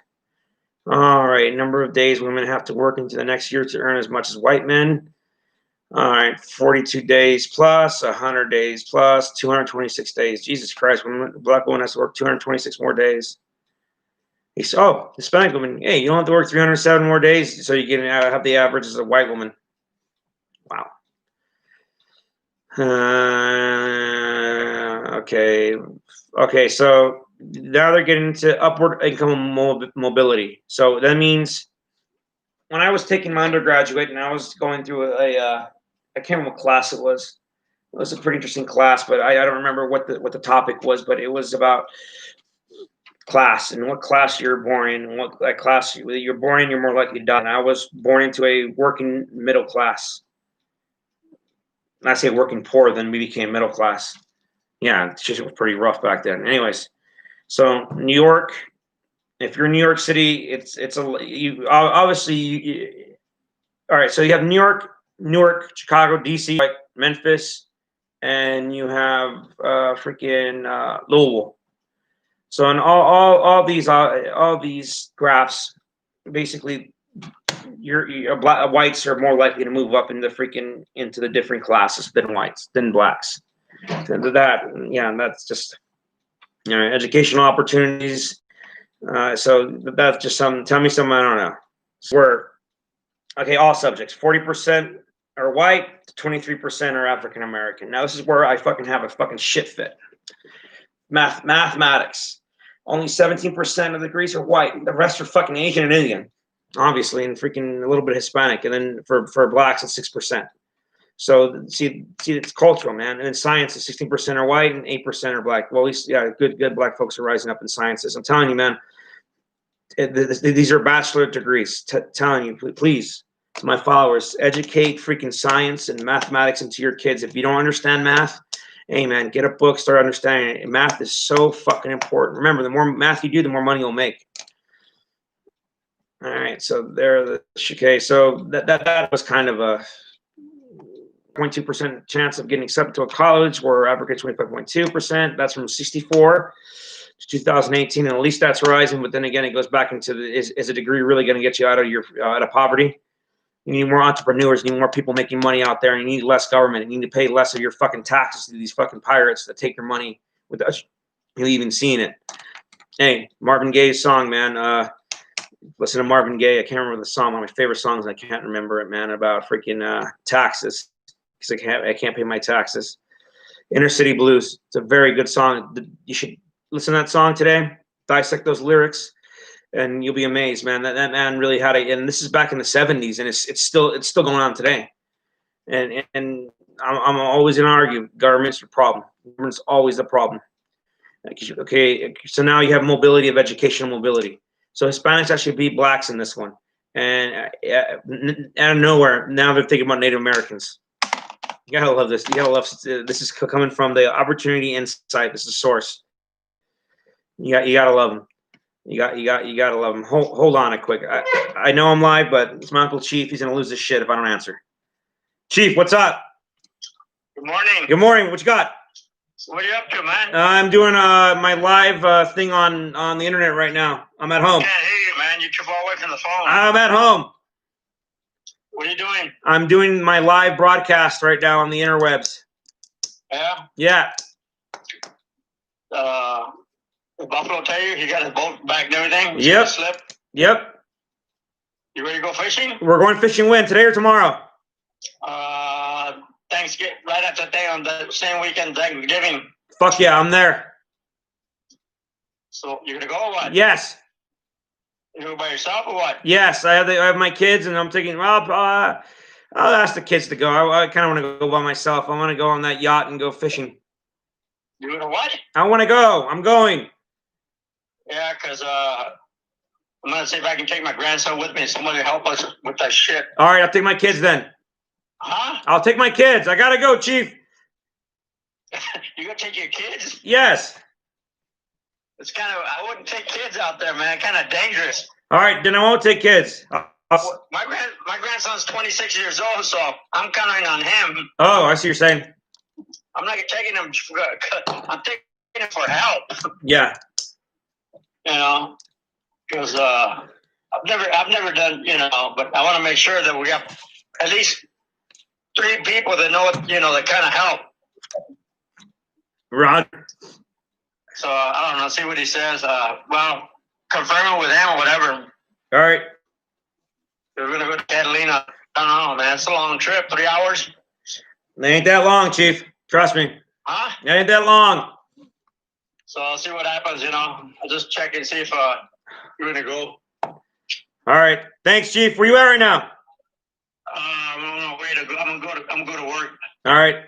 All right, number of days women have to work into the next year to earn as much as white men. All right, 42 days plus, 100 days plus, 226 days. Jesus Christ, Black woman has to work 226 more days. Hispanic woman, hey, you don't have to work 307 more days, so you can have the average as a white woman. Wow. Okay, so now they're getting into upward income mobility. So that means when I was taking my undergraduate and I was going through I can't remember what class it was. It was a pretty interesting class, but I don't remember what the topic was, but it was about class and what class you're born in, and what class you're born in, you're more likely to die. And I was born into a working middle class. And I say working poor, then we became middle class. Yeah, it was pretty rough back then. Anyways, so New York, if you're in New York City, obviously. All right, so you have Newark, Chicago, DC, Memphis, and you have Louisville. So in all these graphs, basically, your whites are more likely to move up into the different classes than blacks. That's just educational opportunities. So that's just tell me something I don't know. So all subjects, 40% are white, 23% are African American. Now this is where I fucking have a fucking shit fit. Mathematics. Only 17% of the degrees are white. The rest are fucking Asian and Indian, obviously, and freaking a little bit Hispanic. And then for blacks, it's 6%. So see, it's cultural, man. And in science, 16% are white and 8% are black. Well, at least, good black folks are rising up in sciences. I'm telling you, man. These are bachelor degrees. Telling you, please, to my followers, educate freaking science and mathematics into your kids. If you don't understand math, hey, man, get a book, start understanding it. Math is so fucking important. Remember, the more math you do, the more money you'll make. All right, so so that was kind of a 0.2% chance of getting accepted to a college, where Africa 25.2%. That's from 64 to 2018, and at least that's rising. But then again, it goes back into is a degree really going to get you out of poverty? You need more entrepreneurs. You need more people making money out there. And you need less government. You need to pay less of your fucking taxes to these fucking pirates that take your money without you even seeing it. Hey, Marvin Gaye's song, man. Listen to Marvin Gaye. I can't remember the song. One of my favorite songs. I can't remember it, man. About freaking taxes, because I can't pay my taxes. Inner City Blues. It's a very good song. You should listen to that song today. Dissect those lyrics. And you'll be amazed, man. That man really had and this is back in the 70s, and it's still going on today. And I'm always going to argue government's the problem. Government's always the problem. Okay, so now you have mobility of educational mobility. So Hispanics actually beat blacks in this one. And out of nowhere, now they're thinking about Native Americans. You gotta love this. You gotta love this. Is coming from the Opportunity Insight. This is source. You gotta love them. You gotta love them. Hold on a quick. I know I'm live, but it's my Uncle Chief. He's gonna lose his shit if I don't answer. Chief, what's up? Good morning. Good morning. What you got? What are you up to, man? I'm doing my live thing on the internet right now. I'm at home. I can't hear you, man. You keep all away from the phone. I'm at home. What are you doing? I'm doing my live broadcast right now on the interwebs. Yeah? Yeah. Did Buffalo tell you he got his boat back and everything? Yep. Slip? Yep. You ready to go fishing? We're going fishing when? Today or tomorrow? Thanksgiving, right after day on the same weekend, Thanksgiving. Fuck yeah, I'm there. So you're gonna go or what? Yes. You go by yourself or what? Yes, I have my kids, and I'm thinking, well, I'll ask the kids to go. I kind of want to go by myself. I want to go on that yacht and go fishing. You gonna what? I want to go. I'm going. Yeah, because I'm gonna see if I can take my grandson with me. Somebody help us with that shit. All right, I'll take my kids then. Huh? I'll take my kids. I gotta go, Chief. You gonna take your kids? Yes. It's I wouldn't take kids out there, man. Kind of dangerous. All right, then I won't take kids. My grandson's 26 years old, so I'm counting on him. Oh, I see what you're saying. I'm not taking him. I'm taking him for help. Yeah. You know, because I've never done. You know, but I want to make sure that we got at least 3 people that know what, that kind of help. Rod. So I don't know. See what he says. Well, confirm it with him or whatever. All right. We're gonna go to Catalina. I don't know, man. It's a long trip. 3 hours. It ain't that long, Chief. Trust me. Huh? It ain't that long. So I'll see what happens. I'll just check and see if you're gonna go. All right. Thanks, Chief. Where you at right now? I'm on my way to go. I'm gonna go to work. All right.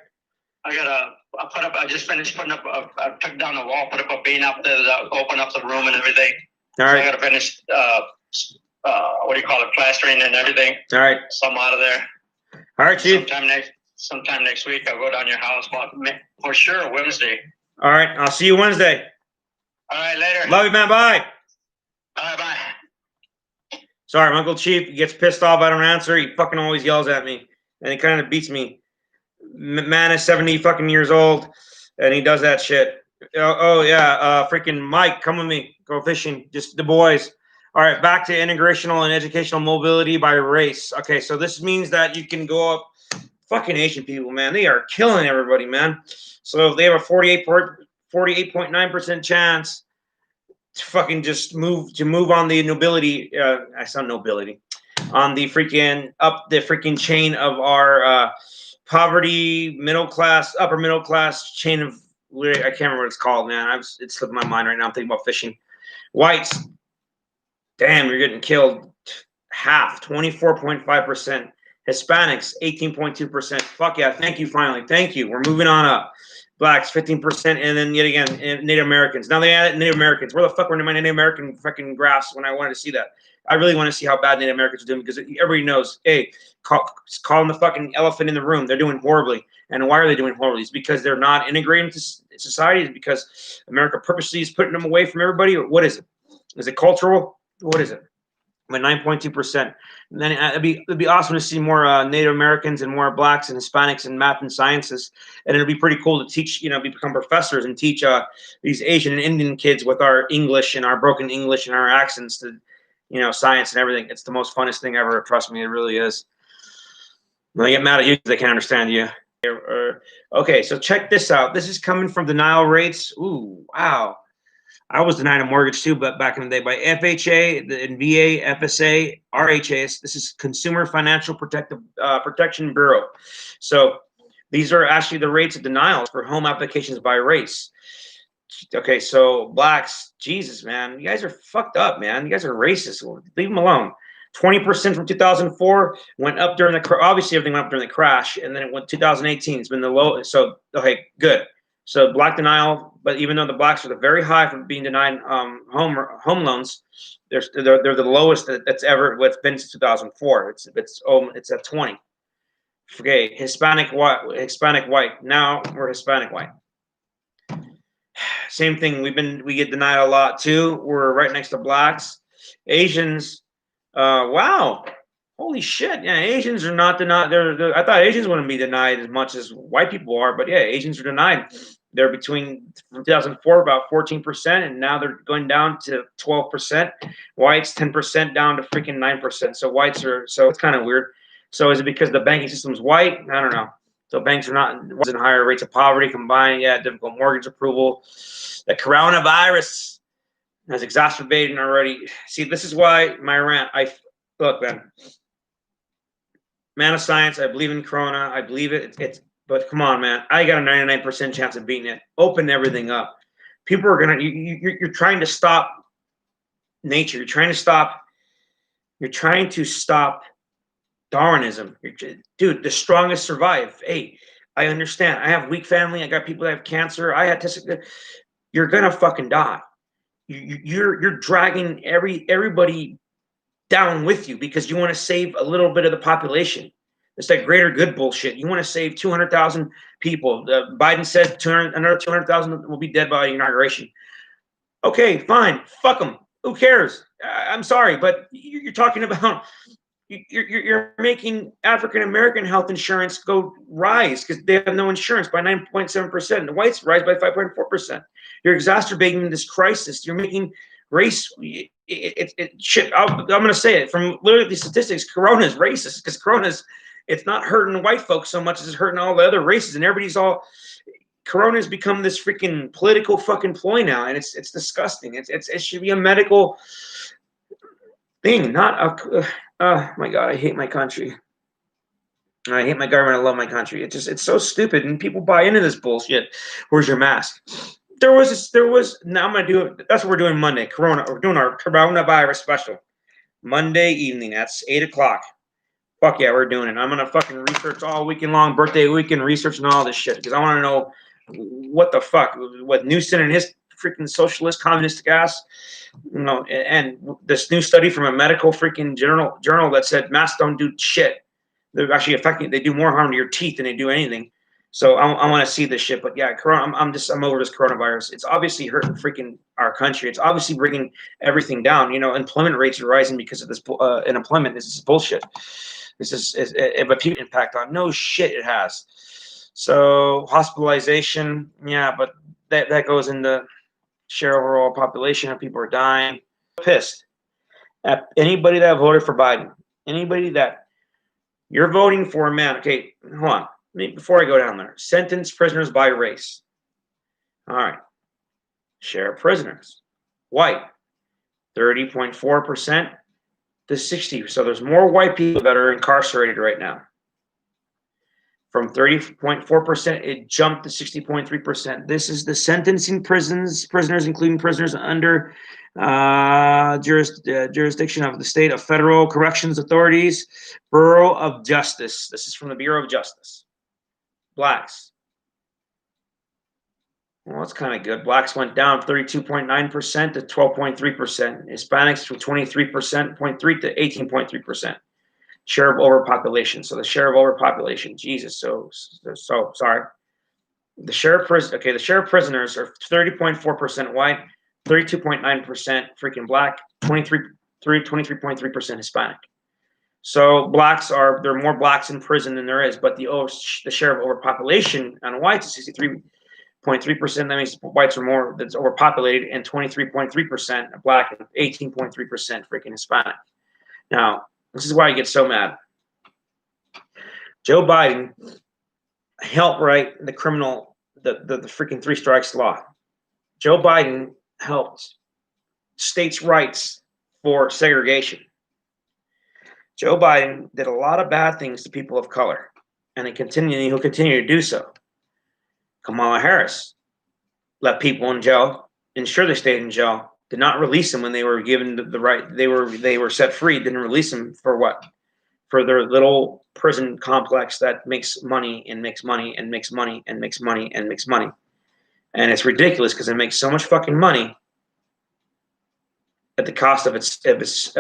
I just finished putting up. I took down the wall, put up a beam up there, open up the room and everything. All right. So I gotta finish. What do you call it? Plastering and everything. All right. So I'm out of there. All right, Chief. Sometime next week, I'll go down your house. For sure, Wednesday. All right. I'll see you Wednesday. All right, later. Love you, man. Bye. Bye. Sorry, my Uncle Chief. He gets pissed off. I don't answer. He fucking always yells at me, and he kind of beats me. Man is 70 fucking years old, and he does that shit. Oh yeah, freaking Mike, come with me. Go fishing. Just the boys. All right, back to integrational and educational mobility by race. Okay, so this means that you can go up. Fucking Asian people, man, they are killing everybody, man. So they have a 48.9% chance to fucking just move on the nobility. I sound nobility on the freaking up the freaking chain of our poverty, middle class, upper middle class chain of. I can't remember what it's called, man. It's slipping my mind right now. I'm thinking about fishing. Whites, damn, you're getting killed. Half, 24.5%. Hispanics, 18.2%. Fuck yeah, thank you finally. Thank you. We're moving on up. Blacks, 15%, and then yet again, Native Americans. Now they added Native Americans. Where the fuck were my Native American fucking graphs when I wanted to see that? I really want to see how bad Native Americans are doing because everybody knows, hey, call them the fucking elephant in the room. They're doing horribly. And why are they doing horribly? It's because they're not integrating into society. It's because America purposely is putting them away from everybody. Or what is it? Is it cultural? What is it? By 9.2%. And then it'd be awesome to see more Native Americans and more blacks and Hispanics in math and sciences. And it'd be pretty cool to teach, become professors and teach these Asian and Indian kids with our English and our broken English and our accents to, science and everything. It's the most funnest thing ever. Trust me, it really is. When I get mad at you because I can't understand you. Okay, so check this out. This is coming from denial rates. Ooh, wow. I was denied a mortgage too, but back in the day by FHA, the VA, FSA, RHA. This is Consumer Financial Protection Bureau. So these are actually the rates of denials for home applications by race. Okay, so blacks, Jesus, man, you guys are fucked up, man. You guys are racist. Leave them alone. 20% from 2004, went up during the, obviously everything went up during the crash, and then it went 2018. It's been the low. So, okay, good. So black denial, but even though the blacks are very high for being denied home loans, they're the lowest that's ever what's been since 2004. It's at 20. Okay, Hispanic white. Now we're Hispanic white. Same thing. We get denied a lot too. We're right next to blacks. Asians. Wow. Holy shit. Yeah, Asians are not denied. I thought Asians wouldn't be denied as much as white people are, but yeah, Asians are denied. They're between from 2004 about 14%, and now they're going down to 12%. Whites 10% down to freaking 9%. So whites are, so it's kind of weird. So is it because the banking system's white? I don't know. So banks are not in higher rates of poverty combined. Yeah, difficult mortgage approval. The coronavirus has exacerbated already. See, this is why my rant. Look, man of science. I believe in Corona. I believe it. But come on, man. I got a 99% chance of beating it. Open everything up. People are gonna. You're trying to stop nature. You're trying to stop Darwinism. Dude, the strongest survive. Hey, I understand. I have weak family. I got people that have cancer. I had to. You're gonna fucking die. You're dragging everybody down with you because you want to save a little bit of the population. It's that greater good bullshit. You want to save 200,000 people. Biden said another 200,000 will be dead by inauguration. Okay, fine. Fuck them. Who cares? I'm sorry, but you're talking about you're making African American health insurance go rise because they have no insurance by 9.7%. The whites rise by 5.4%. You're exacerbating this crisis. You're making race. Shit. I'm going to say it from literally the statistics. Corona is racist because it's not hurting white folks so much as it's hurting all the other races, and everybody's all. Corona has become this freaking political fucking ploy now, and it's disgusting. It should be a medical thing, not a. Oh my god, I hate my country. I hate my government. I love my country. It's so stupid, and people buy into this bullshit. Where's your mask? There was. Now I'm gonna do it. That's what we're doing Monday. We're doing our coronavirus special. Monday evening. That's 8:00. Fuck yeah, we're doing it. I'm gonna fucking research all weekend long, birthday weekend, research and all this shit because I want to know what the fuck, what Newsom and his freaking socialist communist ass, and this new study from a medical freaking journal that said masks don't do shit. They're actually affecting. They do more harm to your teeth than they do anything. So I want to see this shit. But yeah, Corona. I'm over this coronavirus. It's obviously hurting freaking our country. It's obviously bringing everything down. Employment rates are rising because of this unemployment. This is bullshit. This is a huge impact on. No shit, it has. So hospitalization, yeah, but that goes into share overall population of people are dying. Pissed at anybody that voted for Biden. Anybody that you're voting for, man. Okay, hold on. Before I go down there, sentence prisoners by race. All right, share of prisoners, white, 30.4%. to 60. So there's more white people that are incarcerated right now. From 30.4%, it jumped to 60.3%. This is the sentencing prisoners, including prisoners under jurisdiction of the state of federal corrections authorities, Bureau of Justice. This is from the Bureau of Justice. Blacks. Well, that's kind of good. Blacks went down 32.9% to 12.3%. Hispanics from 23.3% to 18.3%. Share of overpopulation. So the share of overpopulation, Jesus. So sorry. The share of prisoners are 30.4% white, 32.9% freaking black, 23.3% Hispanic. So there are more blacks in prison than there is, but the share of overpopulation on whites is 63.3%. That means whites are more that's overpopulated, and 23.3% black and 18.3% freaking Hispanic. Now, this is why I get so mad. Joe Biden helped write the freaking 3 strikes law. Joe Biden helped states' rights for segregation. Joe Biden did a lot of bad things to people of color, and he'll continue to do so. Kamala Harris let people in jail, ensure they stayed in jail Did not release them when they were given the right. They were set free. Didn't release them for what? For their little prison complex that makes money and makes money and makes money and makes money and makes money. And it's ridiculous because it makes so much fucking money at the cost of us.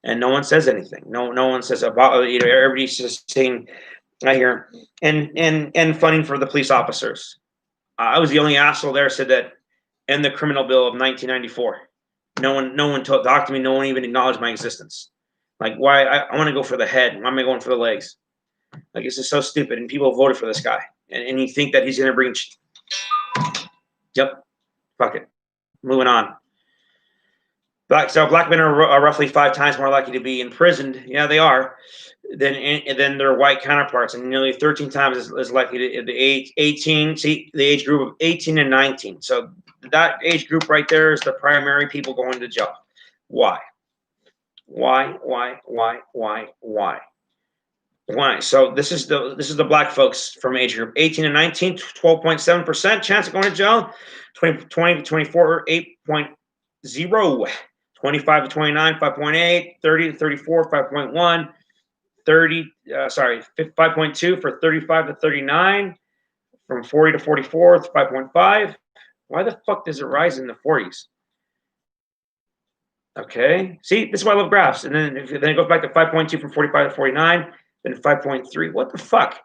And no one says anything. No one says about, you know, everybody's just saying, I hear, and funding for the police officers. I was the only asshole there said that in the criminal bill of 1994. No one talked to me. No one even acknowledged my existence. Like, why? I want to go for the head. Why am I going for the legs? Like, this is so stupid. And people voted for this guy. And you think that he's going to bring. Yep. Fuck it. Moving on. Black men are roughly 5 times more likely to be imprisoned. Yeah, they are. Than their white counterparts, and nearly 13 times as likely to the age 18. See, the age group of 18 and 19. So that age group right there is the primary people going to jail. Why? Why? So this is the black folks from age group 18 and 19, 12.7% chance of going to jail, 20 to 24, 8.0, 25 to 29, 5.8, 30 to 34, 5.1, 5.2 for 35 to 39, from 40 to 44, 5.5. Why the fuck does it rise in the 40s? Okay, see, this is why I love graphs. And then it goes back to 5.2 from 45 to 49, then 5.3. What the fuck?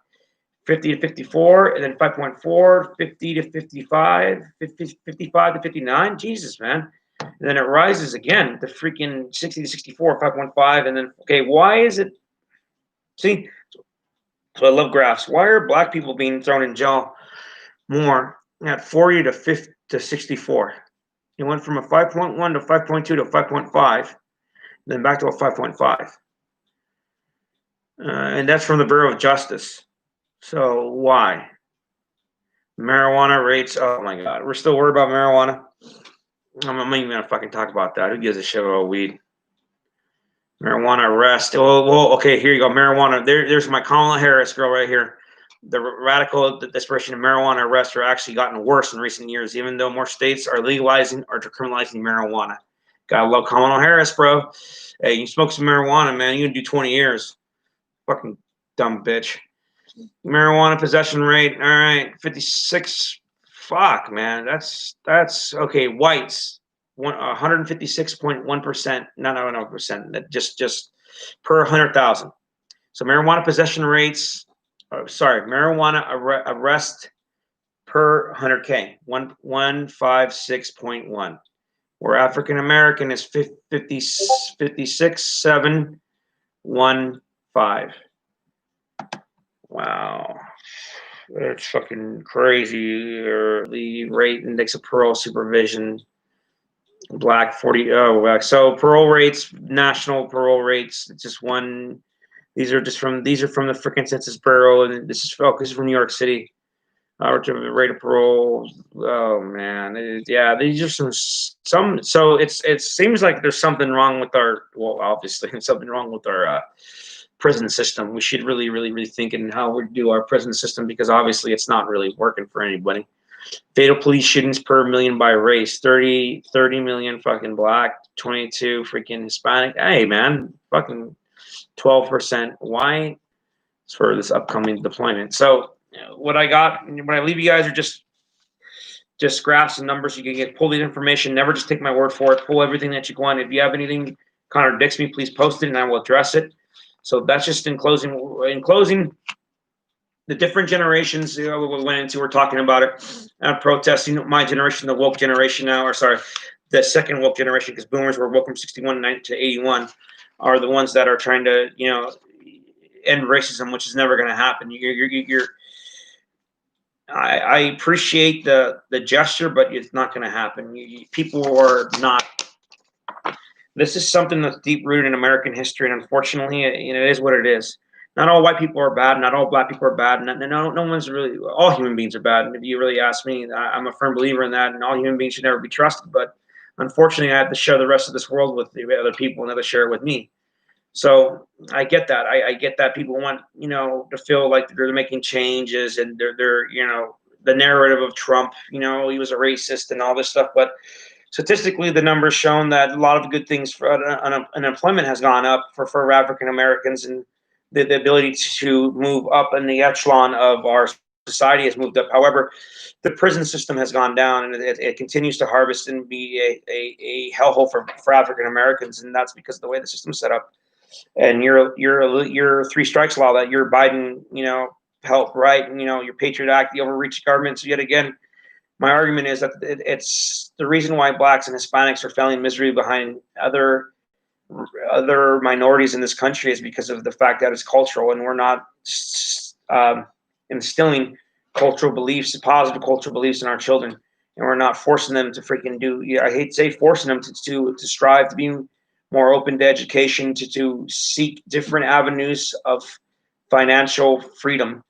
50 to 54, and then 5.4, 50 to 55, 55 to 59. Jesus, man. And then it rises again to freaking 60 to 64, 5.5, and then, okay, why is it? See, so I love graphs. Why are black people being thrown in jail more at 40 to 50 to 64? It went from a 5.1 to 5.2 to 5.5, then back to a 5.5. And that's from the Bureau of Justice. So why? Marijuana rates, oh my God. We're still worried about marijuana? I'm not even going to fucking talk about that. Who gives a shit about weed? Marijuana arrest. Well, okay, here you go. Marijuana. There's my Kamala Harris girl right here. The radical desperation of marijuana arrests are actually gotten worse in recent years, even though more states are legalizing or decriminalizing marijuana. Gotta love Kamala Harris, bro. Hey, you smoke some marijuana, man, you can do 20 years. Fucking dumb bitch. Marijuana possession rate, all right, 56. Fuck, man, that's okay. Whites, 156.1%, not percent. That just per 100,000. So marijuana possession rates. Marijuana arrest per 100K, 156.1. Where African American is 56.715. Wow, that's fucking crazy. Or the rate index of parole supervision, black 40. Oh, so parole rates, national parole rates, just one. These are from the freaking Census Bureau, and this is from New York City. Rate of parole. Oh man, yeah, these are some. So it seems like there's something wrong with our. Well, obviously, something wrong with our prison system. We should really think in how we do our prison system, because obviously it's not really working for anybody. Fatal police shootings per million by race: 30 million fucking black, 22 freaking Hispanic. Hey man, fucking 12% white for this upcoming deployment. So what I leave you guys are just graphs and numbers. You can pull the information. Never just take my word for it. Pull everything that you want. If you have anything contradicts me, please post it and I will address it. So that's just in closing. In closing, the different generations we went into, we're talking about it. Protesting. My generation, the woke generation now, or sorry, the second woke generation, because boomers were woke from 61 to 81. Are the ones that are trying to, end racism, which is never going to happen. I appreciate the gesture, but it's not going to happen. People are not. This is something that's deep rooted in American history, and unfortunately, it is what it is. Not all white people are bad. Not all black people are bad. No one's really. All human beings are bad. And if you really ask me, I'm a firm believer in that. And all human beings should never be trusted. But unfortunately, I have to share the rest of this world with the other people, and others share it with me. So I get that. I get that people want, to feel like they're making changes, and they're the narrative of Trump, he was a racist and all this stuff. But statistically, the numbers shown that a lot of good things for unemployment has gone up for African Americans, and the ability to move up in the echelon of our society has moved up. However, the prison system has gone down, and it continues to harvest and be a hellhole for African Americans, and that's because of the way the system's set up. And your three strikes law that your Biden, helped write, and your Patriot Act, the overreach government. So yet again, my argument is that it's the reason why blacks and Hispanics are failing misery behind other minorities in this country is because of the fact that it's cultural, and we're not instilling cultural beliefs, positive cultural beliefs in our children, and we're not forcing them to freaking do. I hate to say forcing them to strive to be more open to education, to seek different avenues of financial freedom.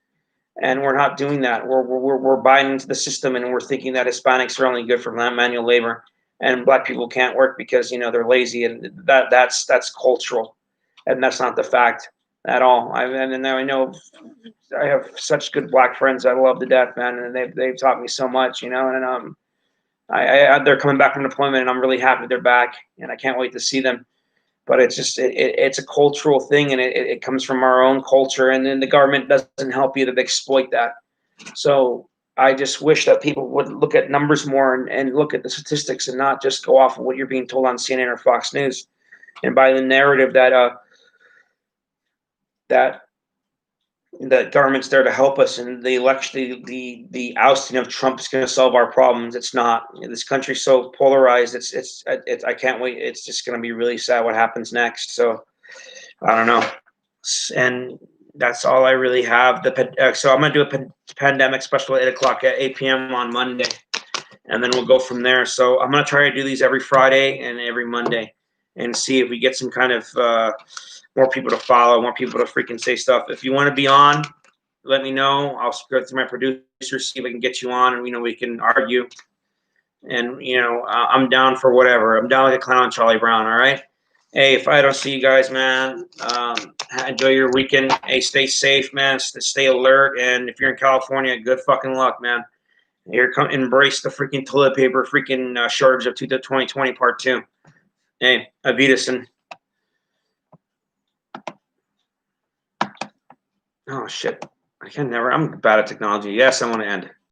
And we're not doing that. We're buying into the system, and we're thinking that Hispanics are only good for manual labor, and black people can't work because they're lazy, and that's cultural, and that's not the fact at all. And I know I have such good black friends I love to death, man, and they've taught me so much, and they're coming back from deployment, and I'm really happy they're back, and I can't wait to see them. But it's just it's a cultural thing, and it comes from our own culture, and then the government doesn't help you to exploit that. So I just wish that people would look at numbers more and look at the statistics and not just go off of what you're being told on CNN or Fox News, and by the narrative that the government's there to help us, and the election, the ousting of Trump is going to solve our problems. It's not. This country's so polarized. It's I can't wait. It's just going to be really sad what happens next. So I don't know, and that's all I really have. So I'm going to do a pandemic special at 8 p.m. on Monday, and then we'll go from there. So I'm going to try to do these every Friday and every Monday, and see if we get some kind of more people to follow, more people to freaking say stuff. If you want to be on, let me know. I'll go through my producer, see if I can get you on, and we can argue. And I'm down for whatever. I'm down like a clown, Charlie Brown. All right. Hey, if I don't see you guys, man, enjoy your weekend. Hey, stay safe, man. Stay alert. And if you're in California, good fucking luck, man. Here come embrace the freaking toilet paper, freaking shortage of 2020 part 2. Hey, Avitason. Oh shit! I'm bad at technology. Yes, I want to end.